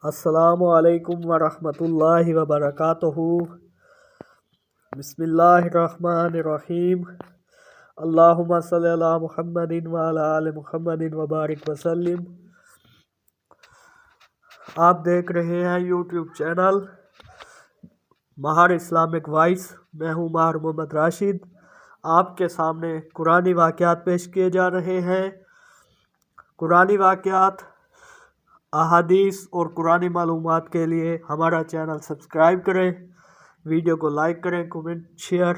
السلام علیکم ورحمۃ اللہ وبرکاتہ۔ بسم اللہ الرحمن الرحیم۔ اللہم صلی علی محمد وعلی آل محمد وبارک وسلم۔ آپ دیکھ رہے ہیں یوٹیوب چینل ماہر اسلامک وائس۔ میں ہوں ماہر محمد راشد۔ آپ کے سامنے قرآنی واقعات پیش کیے جا رہے ہیں۔ قرآنی واقعات، احادیث اور قرآنی معلومات کے لیے ہمارا چینل سبسکرائب کریں، ویڈیو کو لائک کریں، کمنٹ شیئر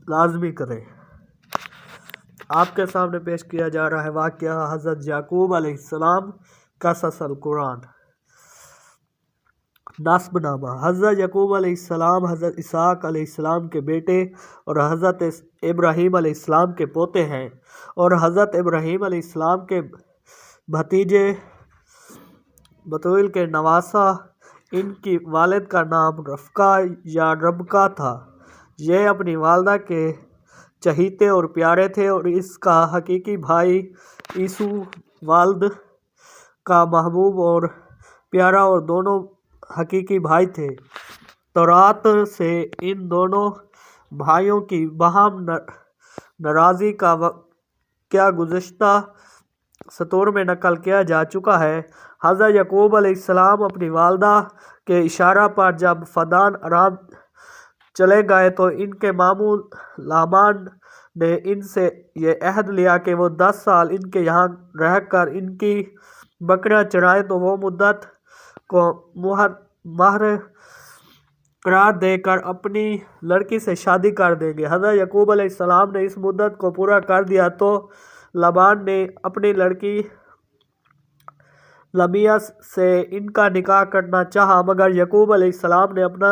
لازمی کریں۔ آپ کے سامنے پیش کیا جا رہا ہے واقعہ حضرت یعقوب علیہ السلام، قصص القرآن۔ نسب نامہ: حضرت یعقوب علیہ السلام حضرت اسحاق علیہ السلام کے بیٹے اور حضرت ابراہیم علیہ السلام کے پوتے ہیں، اور حضرت ابراہیم علیہ السلام کے بھتیجے بتویل کے نواسا۔ ان کی والد کا نام رفقہ یا ربکہ تھا۔ یہ اپنی والدہ کے چہیتے اور پیارے تھے، اور اس کا حقیقی بھائی عیسو والد کا محبوب اور پیارا، اور دونوں حقیقی بھائی تھے۔ تورات سے ان دونوں بھائیوں کی باہم ناراضی کا واقعہ گزشتہ سطور میں نقل کیا جا چکا ہے۔ حضرت یعقوب علیہ السلام اپنی والدہ کے اشارہ پر جب فدان ارام چلے گئے تو ان کے ماموں لامان نے ان سے یہ عہد لیا کہ وہ 10 سال ان کے یہاں رہ کر ان کی بکریاں چرائیں، تو وہ مدت کو مہر قرار دے کر اپنی لڑکی سے شادی کر دیں گے۔ حضرت یعقوب علیہ السلام نے اس مدت کو پورا کر دیا تو لابان نے اپنی لڑکی لمیہ سے ان کا نکاح کرنا چاہا، مگر یعقوب علیہ السلام نے اپنا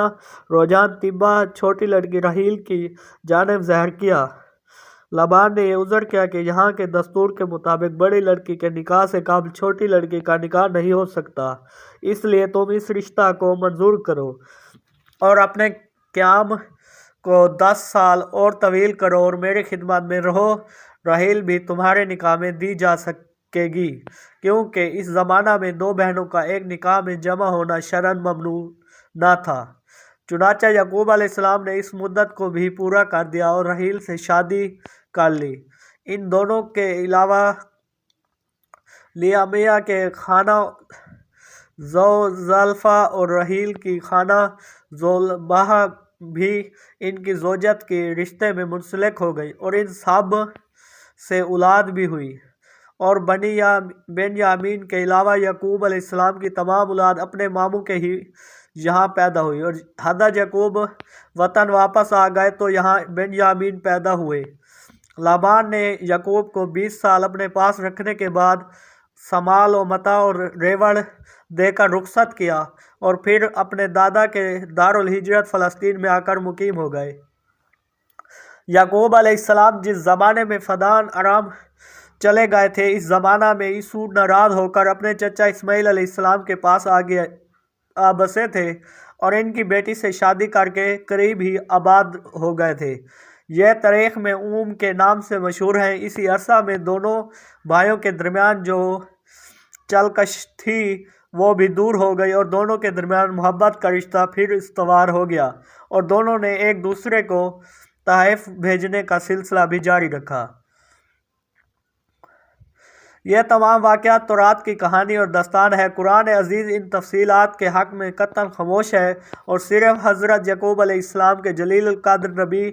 رجحان طیبہ چھوٹی لڑکی رحیل کی جانب ظاہر کیا۔ لابان نے یہ عذر کیا کہ یہاں کے دستور کے مطابق بڑی لڑکی کے نکاح سے قبل چھوٹی لڑکی کا نکاح نہیں ہو سکتا، اس لیے تم اس رشتہ کو منظور کرو اور اپنے قیام کو 10 سال اور طویل کرو، اور میری خدمت میں رہو۔ رحیل بھی تمہارے نکاح میں دی جا سکے گی، کیونکہ اس زمانہ میں 2 بہنوں کا ایک نکاح میں جمع ہونا شرعاً ممنوع نہ تھا۔ چنانچہ یعقوب علیہ السلام نے اس مدت کو بھی پورا کر دیا اور رحیل سے شادی کر لی۔ ان دونوں کے علاوہ لیامیہ کے خانہ زلفا اور رحیل کی خانہ زولبہ بھی ان کی زوجت کے رشتے میں منسلک ہو گئی، اور ان سب سے اولاد بھی ہوئی۔ اور بنیامین کے علاوہ یعقوب علیہ السلام کی تمام اولاد اپنے ماموں کے ہی یہاں پیدا ہوئی، اور حضرت یعقوب وطن واپس آ گئے تو یہاں بنیامین پیدا ہوئے۔ لابان نے یعقوب کو 20 سال اپنے پاس رکھنے کے بعد سمال و متاع اور ریوڑ دے کر رخصت کیا، اور پھر اپنے دادا کے دارالہجرت فلسطین میں آ کر مقیم ہو گئے۔ یعقوب علیہ السلام جس زمانے میں فدان ارام چلے گئے تھے، اس زمانہ میں عیسو ناراض ہو کر اپنے چچا اسماعیل علیہ السلام کے پاس آ بسے تھے، اور ان کی بیٹی سے شادی کر کے قریب ہی آباد ہو گئے تھے۔ یہ تاریخ میں اوم کے نام سے مشہور ہیں۔ اسی عرصہ میں دونوں بھائیوں کے درمیان جو چلکش تھی وہ بھی دور ہو گئی، اور دونوں کے درمیان محبت کا رشتہ پھر استوار ہو گیا، اور دونوں نے ایک دوسرے کو تحائف بھیجنے کا سلسلہ بھی جاری رکھا۔ یہ تمام واقعات تورات کی کہانی اور داستان ہے۔ قرآن عزیز ان تفصیلات کے حق میں قطعاً خاموش ہے، اور صرف حضرت یعقوب علیہ السلام کے جلیل القدر نبی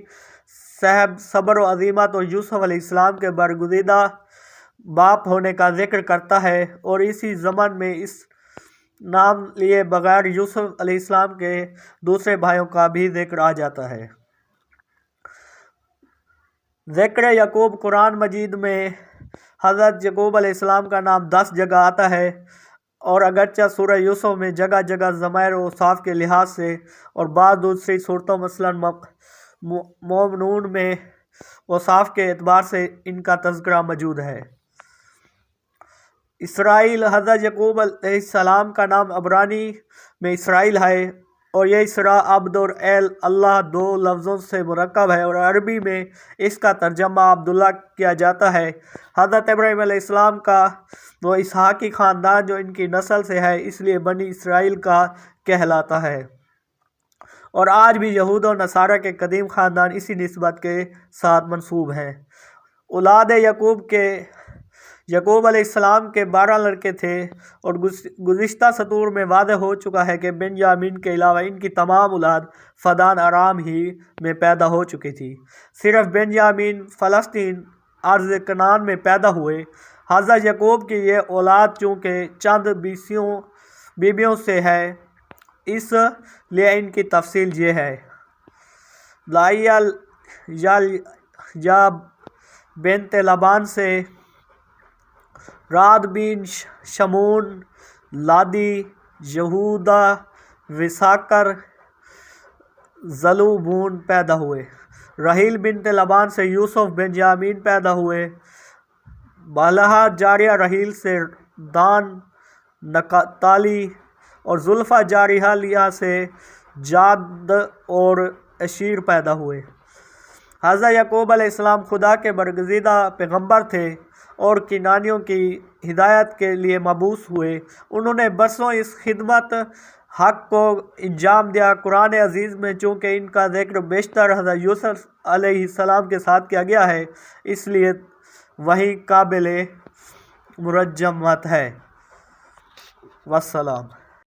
صاحب صبر و عظمت اور یوسف علیہ السلام کے برگزیدہ باپ ہونے کا ذکر کرتا ہے، اور اسی ضمن میں اس نام لیے بغیر یوسف علیہ السلام کے دوسرے بھائیوں کا بھی ذکر آ جاتا ہے۔ ذکر یعقوب: قرآن مجید میں حضرت یعقوب علیہ السلام کا نام 10 جگہ آتا ہے، اور اگرچہ سورہ یوسف میں جگہ جگہ ضمائر و اوصاف کے لحاظ سے اور بعض دوسری صورتوں مثلاً مومنون میں اوصاف کے اعتبار سے ان کا تذکرہ موجود ہے۔ اسرائیل: حضرت یعقوب علیہ السلام کا نام عبرانی میں اسرائیل ہے، اور یہ اسراء عبد اور اللہ دو لفظوں سے مرکب ہے، اور عربی میں اس کا ترجمہ عبداللہ کیا جاتا ہے۔ حضرت ابراہیم علیہ السلام کا وہ اسحاقی خاندان جو ان کی نسل سے ہے، اس لیے بنی اسرائیل کا کہلاتا ہے، اور آج بھی یہود و نصارہ کے قدیم خاندان اسی نسبت کے ساتھ منسوب ہیں۔ اولاد یعقوب علیہ السلام کے 12 لڑکے تھے، اور گزشتہ سطور میں واضح ہو چکا ہے کہ بنیامین کے علاوہ ان کی تمام اولاد فدان ارام ہی میں پیدا ہو چکی تھی۔ صرف بنیامین فلسطین ارض کنعان میں پیدا ہوئے۔ حضرت یعقوب کی یہ اولاد چونکہ چند بیبیوں سے ہے، اس لیے ان کی تفصیل یہ ہے: لائیا یا بنت لبان سے، راد بن شمون، لادی، یہودا، وساکر، زلوبون پیدا ہوئے۔ رحیل بنت لبان سے یوسف، بنیامین پیدا ہوئے۔ بالہا جاریہ رحیل سے دان، نفتالی، اور زلفا جاریہ لیہ سے جاد اور عشیر پیدا ہوئے۔ حضرت یعقوب علیہ السلام خدا کے برگزیدہ پیغمبر تھے اور کنانیوں کی ہدایت کے لیے مبعوث ہوئے۔ انہوں نے برسوں اس خدمت حق کو انجام دیا۔ قرآن عزیز میں چونکہ ان کا ذکر بیشتر حضرت یوسف علیہ السلام کے ساتھ کیا گیا ہے، اس لیے وہی قابل مرجمت ہے۔ والسلام۔